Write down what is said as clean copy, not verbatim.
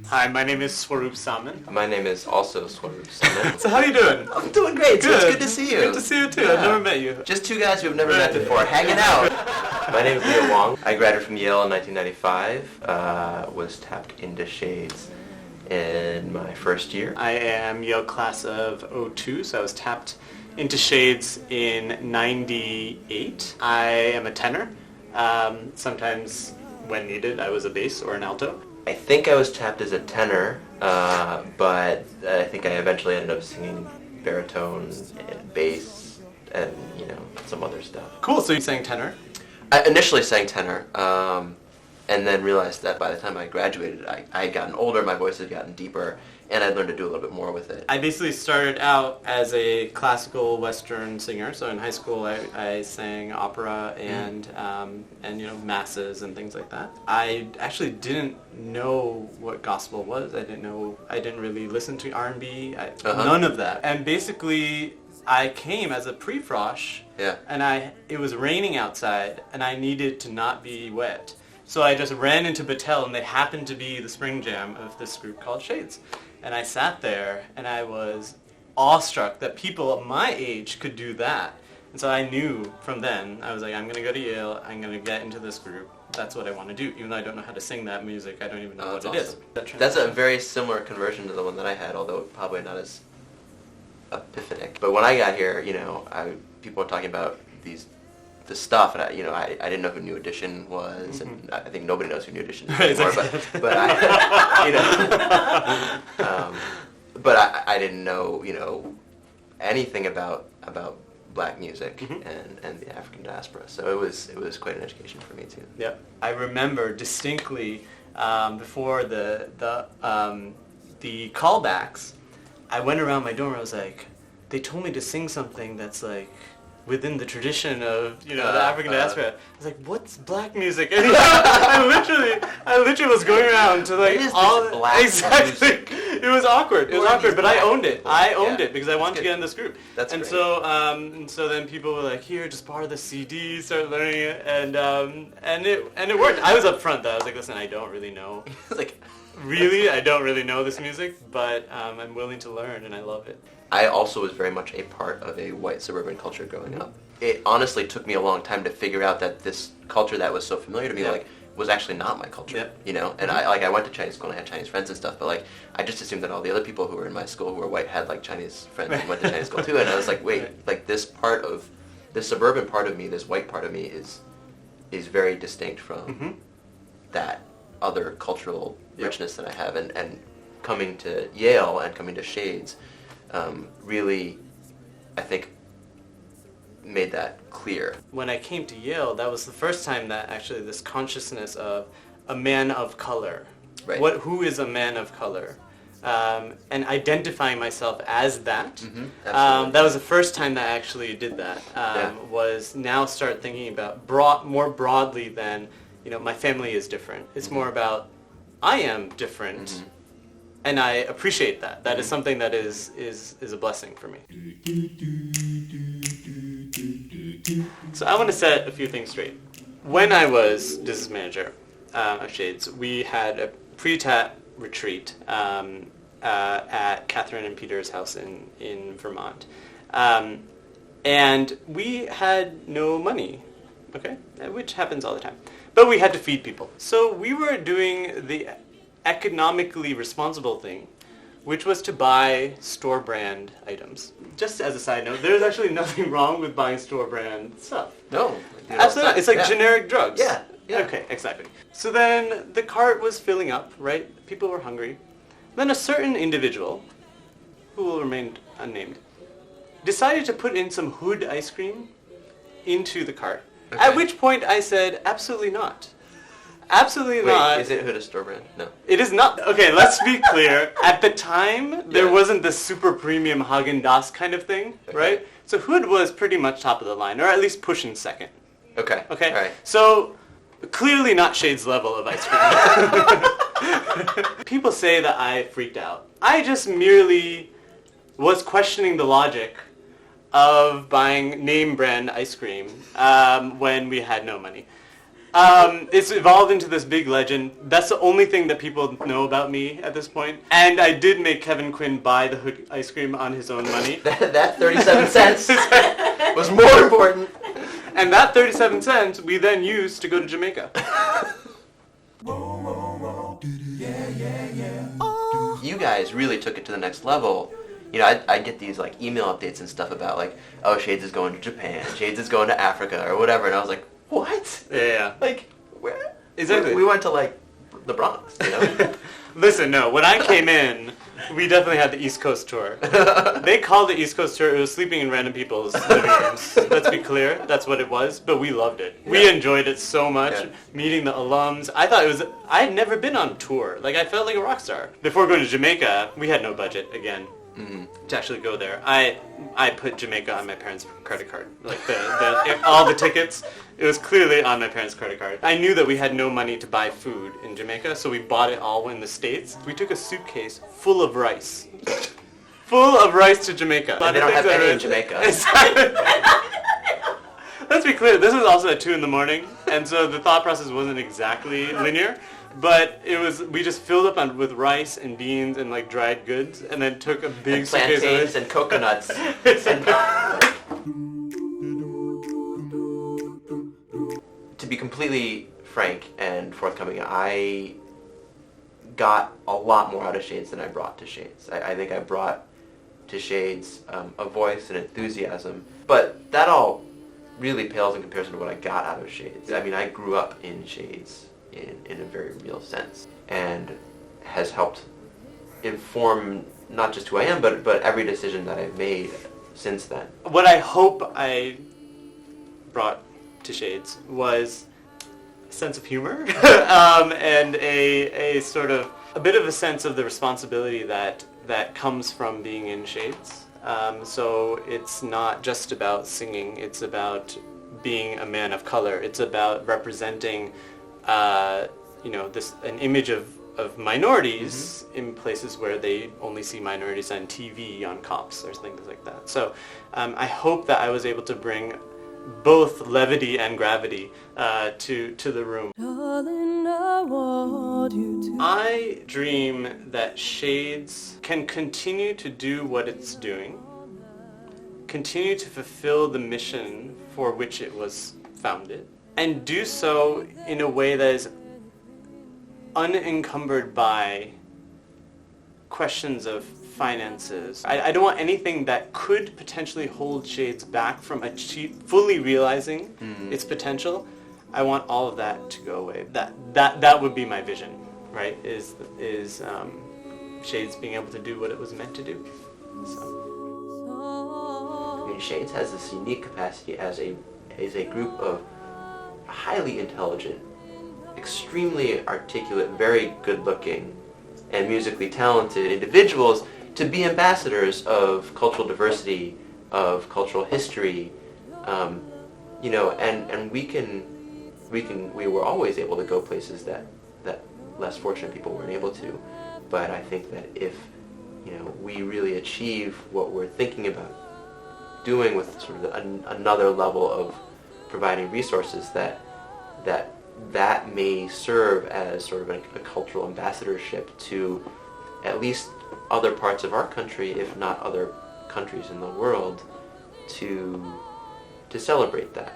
Hi, my name is Swaroop Samant. My name is also Swaroop Samant. So how are you doing? I'm doing great. Good. It's good to see you. Good to see you too. Yeah. I've never met you. Just two guys who have never met before, hanging out. My name is Leo Wang. I graduated from Yale in 1995. Was tapped into Shades in my first year. I am Yale class of '02, so I was tapped into Shades in '98. I am a tenor. Sometimes, when needed, I was a bass or an alto. I think I was tapped as a tenor, but I think I eventually ended up singing baritone and bass and, some other stuff. Cool, so you sang tenor? I initially sang tenor, and then realized that by the time I graduated, I had gotten older, my voice had gotten deeper, and I'd learned to do a little bit more with it. I basically started out as a classical Western singer. So in high school, I sang opera and masses and things like that. I actually didn't know what gospel was. I didn't really listen to R&B. None of that. And basically, I came as a pre-frosh. Yeah. And it was raining outside, and I needed to not be wet. So I just ran into Battelle, and they happened to be the spring jam of this group called Shades. And I sat there, and I was awestruck that people of my age could do that. And so I knew from then, I was like, I'm going to go to Yale, I'm going to get into this group. That's what I want to do. Even though I don't know how to sing that music, I don't even know what it is. That's a very similar conversion to the one that I had, although probably not as epiphanic. But when I got here, people were talking about the stuff, and I didn't know who New Edition was, and I think nobody knows who New Edition is anymore. But I didn't know anything about black music and the African diaspora. So it was quite an education for me too. Yeah, I remember distinctly before the callbacks, I went around my dorm. I was like, they told me to sing something that's like within the tradition of the African diaspora. I was like, what's black music? And I literally was going around to like all black exactly. music? It was awkward. It was awkward, but I owned it. I owned it because I wanted to get in this group. That's and great. So then people were like, here, just borrow the CD, start learning it, and it worked. I was up front though. I was like, listen, I don't really know. I don't really know this music, but I'm willing to learn, and I love it. I also was very much a part of a white suburban culture growing up. It honestly took me a long time to figure out that this culture that was so familiar to me, was actually not my culture. And I went to Chinese school and I had Chinese friends and stuff, but I just assumed that all the other people who were in my school who were white had Chinese friends and went to Chinese school too. And I was like, wait, this suburban part of me, this white part of me is very distinct from that other cultural richness that I have. And coming to Yale and coming to Shades really, I think, made that clear. When I came to Yale, that was the first time that actually this consciousness of a man of color, right. Who is a man of color, and identifying myself as that, that was the first time that I actually did that, was now start thinking about more broadly than, my family is different. It's more about, I am different. And I appreciate that. That is something that is a blessing for me. So I want to set a few things straight. When I was business manager of Shades, we had a pre-tap retreat at Catherine and Peter's house in Vermont. And we had no money, okay? Which happens all the time. But we had to feed people. So we were doing the economically responsible thing, which was to buy store brand items. Just as a side note, there's actually nothing wrong with buying store brand stuff. No. Absolutely not. It's like generic drugs. Yeah. Okay, exactly. So then the cart was filling up, right? People were hungry. Then a certain individual, who will remain unnamed, decided to put in some Hood ice cream into the cart. Okay. At which point I said, absolutely not. Absolutely not. Wait, is it Hood a store brand? No. It is not. Okay, let's be clear. At the time, there wasn't the super premium Haagen-Dazs kind of thing, right? So Hood was pretty much top of the line, or at least pushing second. Okay. All right. So clearly not Shades level of ice cream. People say that I freaked out. I just merely was questioning the logic of buying name brand ice cream when we had no money. It's evolved into this big legend. That's the only thing that people know about me at this point. And I did make Kevin Quinn buy the Hood ice cream on his own money. That 37 cents was more important. And that 37 cents we then used to go to Jamaica. You guys really took it to the next level. You know, I get these like email updates and stuff about like, oh, Shades is going to Japan, Shades is going to Africa or whatever, and I was like, what? Yeah. Like, where? Exactly. We went to like the Bronx, you know? Listen, no, when I came in, we definitely had the East Coast tour. They called the East Coast tour, it was sleeping in random people's living rooms. Let's be clear, that's what it was, but we loved it. Yeah. We enjoyed it so much, meeting the alums. I had never been on tour. Like, I felt like a rock star. Before going to Jamaica, we had no budget, again, to actually go there. I put Jamaica on my parents' credit card. Like, all the tickets, it was clearly on my parents' credit card. I knew that we had no money to buy food in Jamaica, so we bought it all in the States. We took a suitcase full of rice. Full of rice to Jamaica. And they don't have any in Jamaica. Let's be clear, this was also at 2 in the morning, and so the thought process wasn't exactly linear, but we just filled up with rice and beans and like dried goods, and then took a big and plantains and coconuts. To be completely frank and forthcoming, I got a lot more out of Shades than I brought to Shades. I think I brought to Shades a voice and enthusiasm, but that all really pales in comparison to what I got out of Shades. I mean, I grew up in Shades in a very real sense, and has helped inform not just who I am, but every decision that I've made since then. What I hope I brought to Shades was a sense of humor and a sort of a bit of a sense of the responsibility that comes from being in Shades. So it's not just about singing, it's about being a man of color. It's about representing an image of minorities in places where they only see minorities on TV, on cops, or things like that. So I hope that I was able to bring both levity and gravity to the room. Darling, I dream that Shades can continue to do what it's doing, continue to fulfill the mission for which it was founded, and do so in a way that is unencumbered by questions of finances. I don't want anything that could potentially hold Shades back from fully realizing its potential. I want all of that to go away. That would be my vision, right? Is Shades being able to do what it was meant to do. So. I mean, Shades has this unique capacity as a group of highly intelligent, extremely articulate, very good-looking, and musically talented individuals to be ambassadors of cultural diversity, of cultural history, and we were always able to go places that less fortunate people weren't able to. But I think that if we really achieve what we're thinking about doing with sort of another level of providing resources, that may serve as sort of a cultural ambassadorship to at least other parts of our country, if not other countries in the world, to celebrate that.